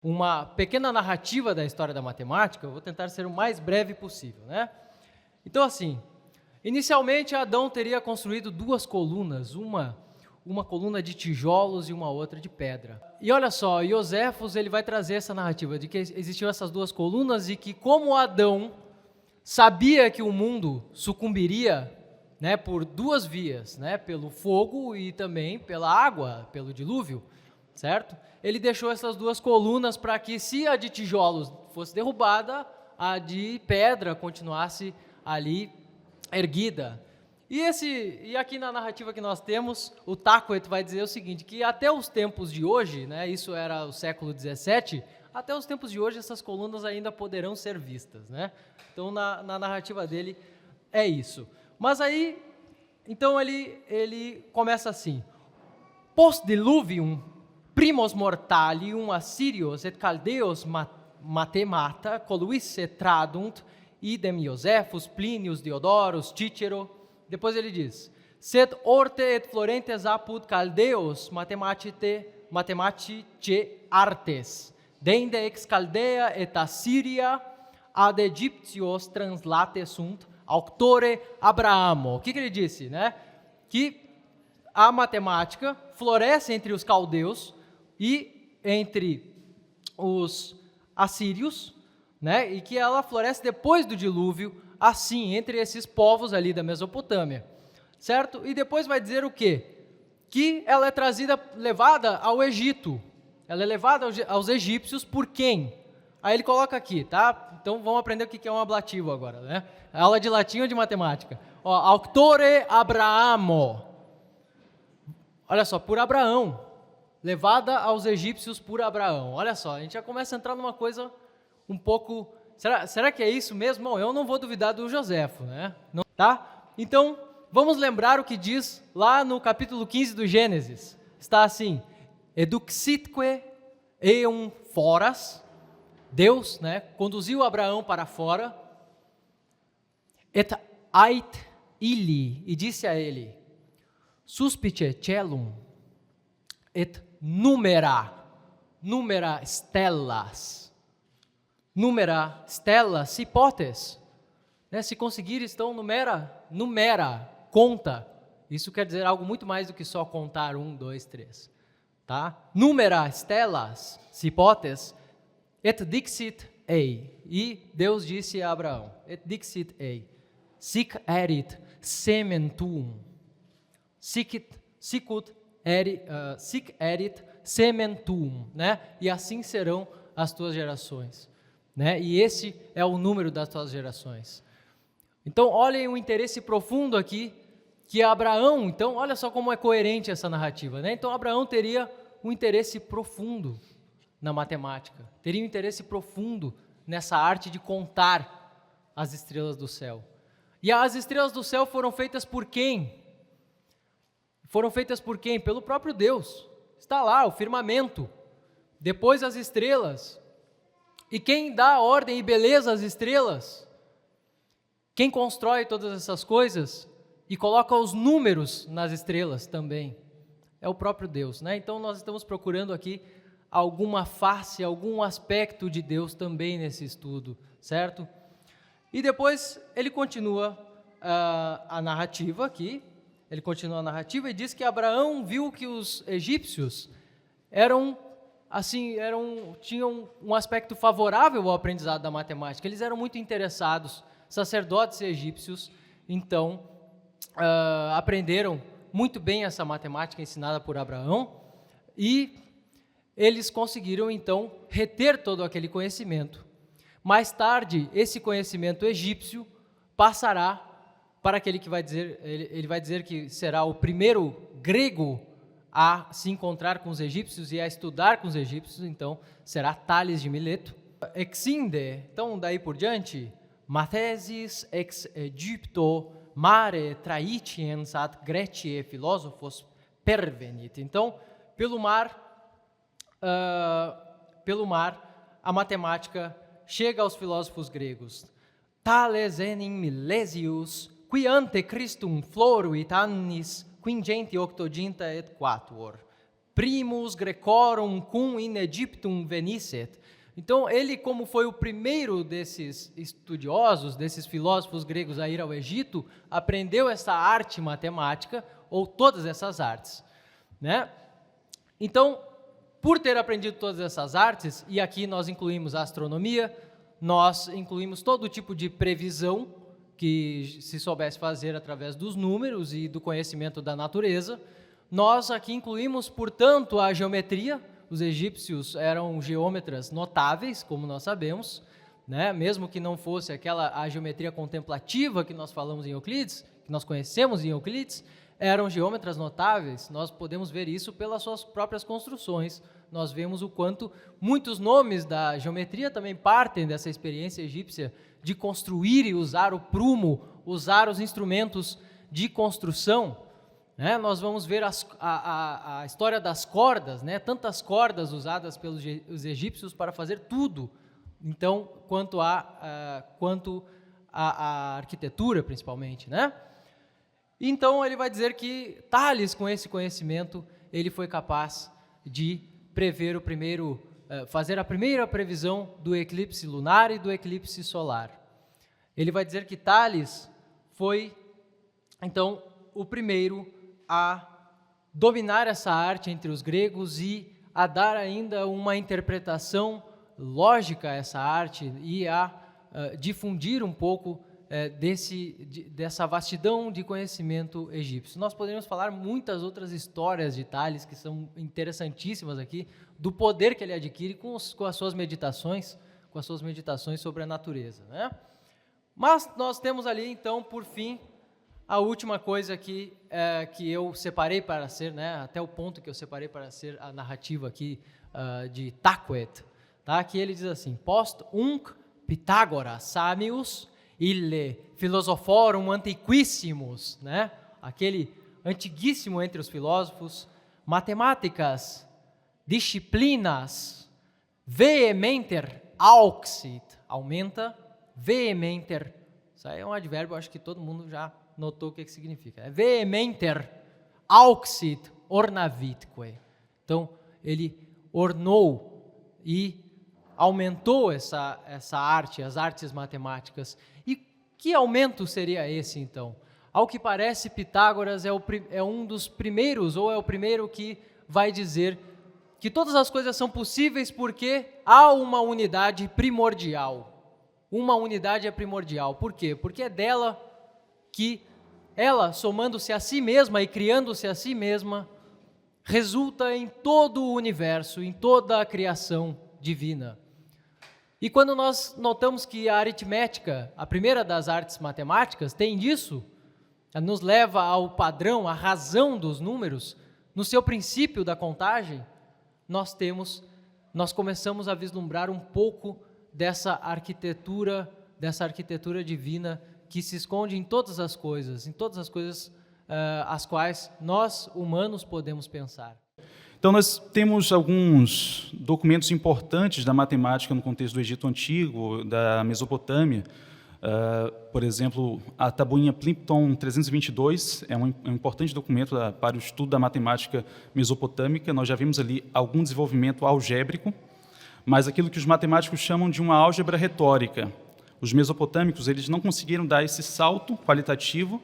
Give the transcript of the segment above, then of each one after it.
uma pequena narrativa da história da matemática. Eu vou tentar ser o mais breve possível, né? Então, assim, inicialmente Adão teria construído duas colunas, uma coluna de tijolos e uma outra de pedra. E olha só, Iosefos ele vai trazer essa narrativa de que existiam essas duas colunas e que como Adão sabia que o mundo sucumbiria, né, por duas vias, né, pelo fogo e também pela água, pelo dilúvio, certo? Ele deixou essas duas colunas para que, se a de tijolos fosse derrubada, a de pedra continuasse ali erguida. E aqui na narrativa que nós temos, o Taquet vai dizer o seguinte, que até os tempos de hoje, né, isso era o século 17, até os tempos de hoje essas colunas ainda poderão ser vistas, né? Então, na narrativa dele, é isso. Mas aí, então ele começa assim, Post diluvium primos mortalium Assyrios et Caldeos matemata coluisse tradunt idem Iosefus, Plinius, Diodorus, Cicero. Depois ele diz, sed orte et florentes apud Caldeos mathematice artes, dende ex Caldea et Assyria ad Egyptios translate sunt auctore Abrahamo. O que ele disse, né? Que a matemática floresce entre os caldeus e entre os assírios, né? E que ela floresce depois do dilúvio, assim, entre esses povos ali da Mesopotâmia, certo? E depois vai dizer o quê? Que ela é levada ao Egito. Ela é levada aos egípcios por quem? Aí ele coloca aqui, tá? Então vamos aprender o que é um ablativo agora, né? Aula de latim ou de matemática. Ó, auctore Abrahamo. Olha só, por Abraão. Levada aos egípcios por Abraão. Olha só, a gente já começa a entrar numa coisa um pouco... Será que é isso mesmo? Bom, eu não vou duvidar do Joséfo, né? Não, tá? Então, vamos lembrar o que diz lá no capítulo 15 do Gênesis. Está assim, eduxitque eum foras, Deus, né, conduziu Abraão para fora, et ait ili, e disse a ele, suspice celum, et numera stellas, hipotes, né, se conseguires, então numera, conta, isso quer dizer algo muito mais do que só contar 1, 2, 3, tá? Numera stellas, hipotes, et dixit ei, e Deus disse a Abraão, et dixit ei, sic erit semen tuum, sic erit semen tuum, né? E assim serão as tuas gerações, né? E esse é o número das tuas gerações. Então, olhem o interesse profundo aqui, que Abraão, então, olha só como é coerente essa narrativa, né? Então, Abraão teria um interesse profundo na matemática, teria um interesse profundo nessa arte de contar as estrelas do céu. E as estrelas do céu foram feitas por quem? Foram feitas por quem? Pelo próprio Deus. Está lá, o firmamento. Depois as estrelas. E quem dá ordem e beleza às estrelas? Quem constrói todas essas coisas e coloca os números nas estrelas também? É o próprio Deus, né? Então nós estamos procurando aqui alguma face, algum aspecto de Deus também nesse estudo, certo? E depois ele continua a narrativa aqui, ele continua a narrativa e diz que Abraão viu que os egípcios tinham um aspecto favorável ao aprendizado da matemática, eles eram muito interessados, sacerdotes egípcios, então, aprenderam muito bem essa matemática ensinada por Abraão e eles conseguiram, então, reter todo aquele conhecimento. Mais tarde, esse conhecimento egípcio passará para aquele que vai dizer, ele vai dizer que será o primeiro grego a se encontrar com os egípcios e a estudar com os egípcios, então, será Tales de Mileto. Exinde, então, daí por diante, Mathesis ex Egypto mare traitiens ad Greciae philosophos pervenit. Então, pelo mar, a matemática chega aos filósofos gregos. Tales enim Milesius, qui ante Christum floruit annis quingenti octoginta et quatuor. primus Grecorum cum in Egyptum venisset. Então, ele, como foi o primeiro desses estudiosos, desses filósofos gregos a ir ao Egito, aprendeu essa arte matemática, ou todas essas artes, né? Então, por ter aprendido todas essas artes, e aqui nós incluímos a astronomia, nós incluímos todo tipo de previsão que se soubesse fazer através dos números e do conhecimento da natureza, nós aqui incluímos, portanto, a geometria. Os egípcios eram geômetras notáveis, como nós sabemos, né? Mesmo que não fosse a geometria contemplativa que nós falamos em Euclides, que nós conhecemos em Euclides, eram geômetras notáveis. Nós podemos ver isso pelas suas próprias construções. Nós vemos o quanto muitos nomes da geometria também partem dessa experiência egípcia de construir e usar o prumo, usar os instrumentos de construção. Nós vamos ver a história das cordas, né? Tantas cordas usadas pelos egípcios para fazer tudo, então, quanto a arquitetura, principalmente, né? Então, ele vai dizer que Tales, com esse conhecimento, ele foi capaz de prever fazer a primeira previsão do eclipse lunar e do eclipse solar. Ele vai dizer que Tales foi, então, o primeiro a dominar essa arte entre os gregos e a dar ainda uma interpretação lógica a essa arte e a difundir um pouco dessa vastidão de conhecimento egípcio. Nós poderíamos falar muitas outras histórias de Tales que são interessantíssimas aqui, do poder que ele adquire com as suas meditações sobre a natureza, né? Mas nós temos ali, então, por fim, a última coisa que eu separei para ser, né, até o ponto que eu separei para ser a narrativa aqui de Taquet, tá? Que ele diz assim: Post unc Pitágoras samius ille philosophorum antiquissimus, né? Aquele antiguíssimo entre os filósofos, matemáticas, disciplinas, vehementer auxit, aumenta, vehementer, isso aí é um advérbio, acho que todo mundo já notou o que significa. Vehementer auxit ornavitque. Então, ele ornou e aumentou essa arte, as artes matemáticas. E que aumento seria esse, então? Ao que parece, Pitágoras é um dos primeiros, ou é o primeiro que vai dizer que todas as coisas são possíveis porque há uma unidade primordial. Uma unidade é primordial. Por quê? Porque é dela que ela, somando-se a si mesma e criando-se a si mesma, resulta em todo o universo, em toda a criação divina. E quando nós notamos que a aritmética, a primeira das artes matemáticas, tem disso, nos leva ao padrão, à razão dos números, no seu princípio da contagem, nós começamos a vislumbrar um pouco dessa arquitetura divina que se esconde em todas as coisas as quais nós, humanos, podemos pensar. Então, nós temos alguns documentos importantes da matemática no contexto do Egito Antigo, da Mesopotâmia. Por exemplo, a tabuinha Plimpton 322 é um importante documento para o estudo da matemática mesopotâmica. Nós já vimos ali algum desenvolvimento algébrico, mas aquilo que os matemáticos chamam de uma álgebra retórica. Os mesopotâmicos, eles não conseguiram dar esse salto qualitativo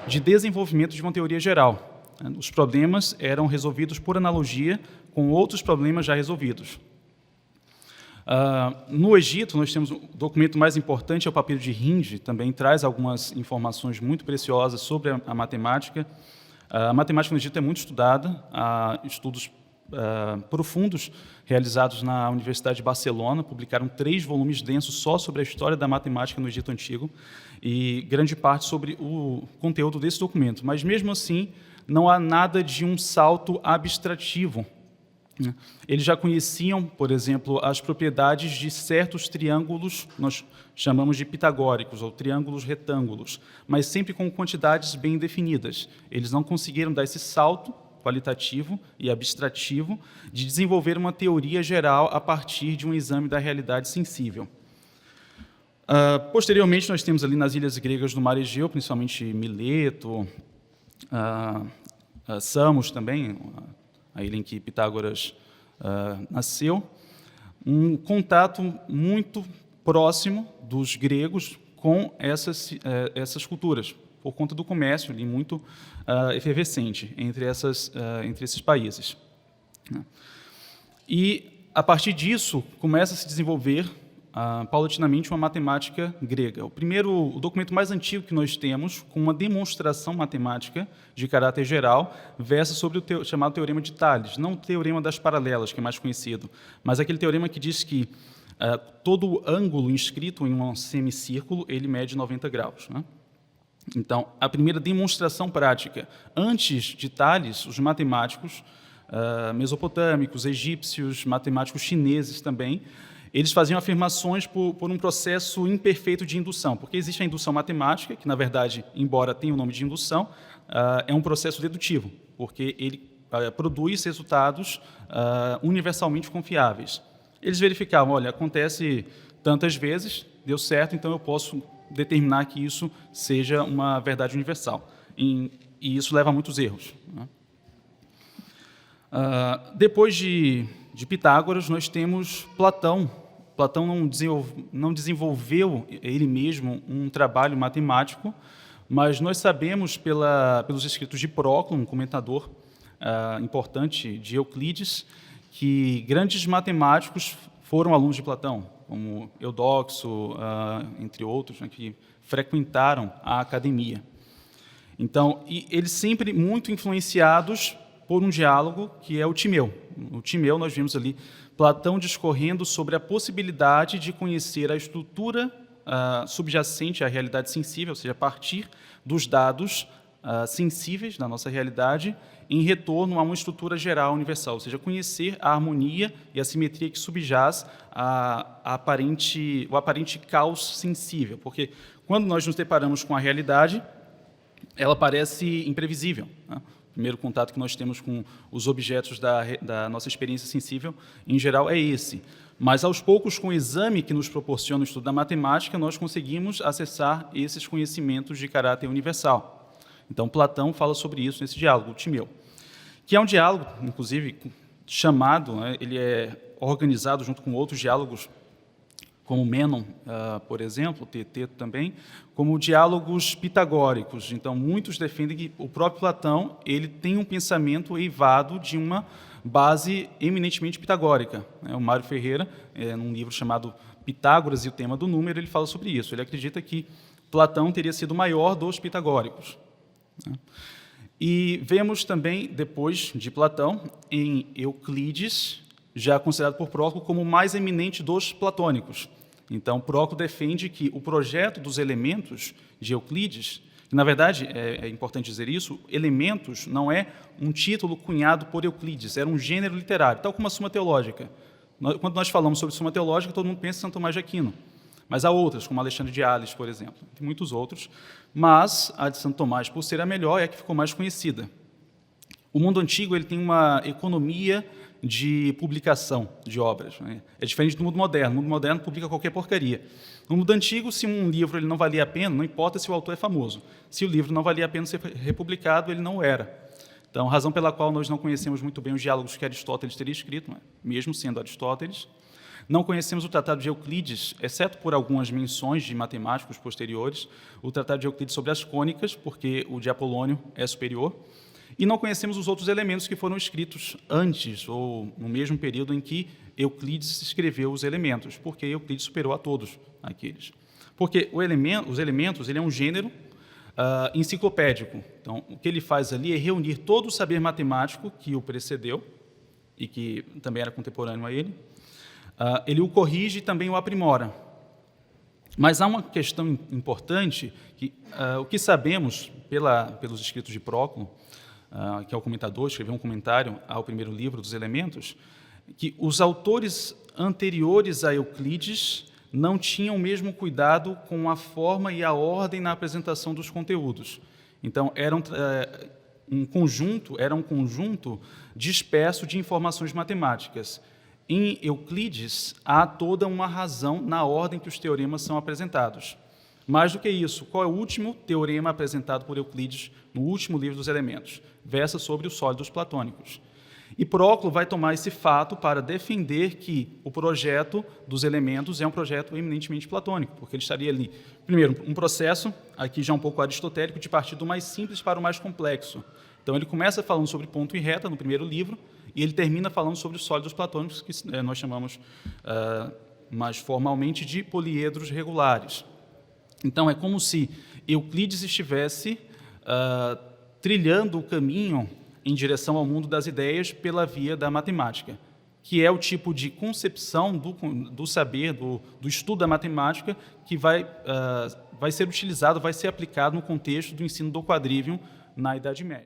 de desenvolvimento de uma teoria geral. Os problemas eram resolvidos por analogia com outros problemas já resolvidos. No Egito, nós temos o documento mais importante, é o papiro de Rinde, também traz algumas informações muito preciosas sobre a matemática. A matemática no Egito é muito estudada, há estudos profundos realizados na Universidade de Barcelona, publicaram 3 volumes densos só sobre a história da matemática no Egito Antigo e grande parte sobre o conteúdo desse documento. Mas, mesmo assim, não há nada de um salto abstrativo. Eles já conheciam, por exemplo, as propriedades de certos triângulos, nós chamamos de pitagóricos, ou triângulos retângulos, mas sempre com quantidades bem definidas. Eles não conseguiram dar esse salto qualitativo e abstrativo de desenvolver uma teoria geral a partir de um exame da realidade sensível. Posteriormente, nós temos ali nas ilhas gregas do Mar Egeu, principalmente Mileto, Samos também, a ilha em que Pitágoras nasceu, um contato muito próximo dos gregos com essas culturas, por conta do comércio ali muito efervescente entre esses países. E, a partir disso, começa a se desenvolver paulatinamente uma matemática grega. O documento mais antigo que nós temos, com uma demonstração matemática de caráter geral, versa sobre o chamado Teorema de Tales, não o Teorema das Paralelas, que é mais conhecido, mas aquele teorema que diz que todo ângulo inscrito em um semicírculo, ele mede 90 graus. Né? Então, a primeira demonstração prática, antes de Tales, os matemáticos mesopotâmicos, egípcios, matemáticos chineses também, eles faziam afirmações por um processo imperfeito de indução, porque existe a indução matemática, que, na verdade, embora tenha o nome de indução, é um processo dedutivo, porque ele produz resultados universalmente confiáveis. Eles verificavam, olha, acontece tantas vezes, deu certo, então eu posso determinar que isso seja uma verdade universal. E isso leva a muitos erros. Né? Depois de Pitágoras, nós temos Platão. Platão não desenvolveu ele mesmo um trabalho matemático, mas nós sabemos pelos escritos de Próclo, um comentador importante de Euclides, que grandes matemáticos foram alunos de Platão, como Eudoxo, entre outros, né, que frequentaram a academia. Então, eles sempre muito influenciados por um diálogo que é o Timeu. No Timeu, nós vimos ali Platão discorrendo sobre a possibilidade de conhecer a estrutura subjacente à realidade sensível, ou seja, a partir dos dados sensíveis da nossa realidade, em retorno a uma estrutura geral universal, ou seja, conhecer a harmonia e a simetria que subjaz o aparente caos sensível, porque quando nós nos deparamos com a realidade, ela parece imprevisível. Né? O primeiro contato que nós temos com os objetos da nossa experiência sensível, em geral, é esse. Mas, aos poucos, com o exame que nos proporciona o estudo da matemática, nós conseguimos acessar esses conhecimentos de caráter universal. Então, Platão fala sobre isso nesse diálogo, o Timeu, que é um diálogo, inclusive, chamado, né, ele é organizado junto com outros diálogos, como Mênon, por exemplo, Teeteto também, como diálogos pitagóricos. Então, muitos defendem que o próprio Platão ele tem um pensamento eivado de uma base eminentemente pitagórica. O Mário Ferreira, num livro chamado Pitágoras e o Tema do Número, ele fala sobre isso. Ele acredita que Platão teria sido o maior dos pitagóricos. E vemos também, depois de Platão, em Euclides, já considerado por Próclo como o mais eminente dos platônicos. Então, Próclo defende que o projeto dos elementos de Euclides, que, na verdade, é importante dizer isso, elementos não é um título cunhado por Euclides, era um gênero literário, tal como a Suma Teológica. Quando nós falamos sobre Suma Teológica, todo mundo pensa em São Tomás de Aquino, mas há outras, como Alexandre de Hales, por exemplo, tem muitos outros, mas a de Santo Tomás, por ser a melhor, é a que ficou mais conhecida. O mundo antigo ele tem uma economia de publicação de obras. Né? É diferente do mundo moderno. O mundo moderno publica qualquer porcaria. No mundo antigo, se um livro ele não valia a pena, não importa se o autor é famoso. Se o livro não valia a pena ser republicado, ele não era. Então, razão pela qual nós não conhecemos muito bem os diálogos que Aristóteles teria escrito, né? Mesmo sendo Aristóteles. Não conhecemos o Tratado de Euclides, exceto por algumas menções de matemáticos posteriores, o Tratado de Euclides sobre as cônicas, porque o de Apolônio é superior. E não conhecemos os outros elementos que foram escritos antes, ou no mesmo período em que Euclides escreveu os elementos, porque Euclides superou a todos aqueles. Porque os elementos ele é um gênero enciclopédico. Então, o que ele faz ali é reunir todo o saber matemático que o precedeu, e que também era contemporâneo a ele, ele o corrige e também o aprimora. Mas há uma questão importante, que o que sabemos pelos escritos de Próclo, que é o comentador, escreveu um comentário ao primeiro livro dos Elementos, que os autores anteriores a Euclides não tinham o mesmo cuidado com a forma e a ordem na apresentação dos conteúdos. Então, era um conjunto disperso de informações matemáticas. Em Euclides, há toda uma razão na ordem que os teoremas são apresentados. Mais do que isso, qual é o último teorema apresentado por Euclides no último livro dos Elementos? Versa sobre os sólidos platônicos. E Próclo vai tomar esse fato para defender que o projeto dos elementos é um projeto eminentemente platônico, porque ele estaria ali, primeiro, um processo, aqui já um pouco aristotélico, de partir do mais simples para o mais complexo. Então, ele começa falando sobre ponto e reta no primeiro livro, e ele termina falando sobre os sólidos platônicos, que nós chamamos mais formalmente de poliedros regulares. Então, é como se Euclides estivesse trilhando o caminho em direção ao mundo das ideias pela via da matemática, que é o tipo de concepção do saber, do estudo da matemática, que vai ser utilizado, vai ser aplicado no contexto do ensino do quadrivium na Idade Média.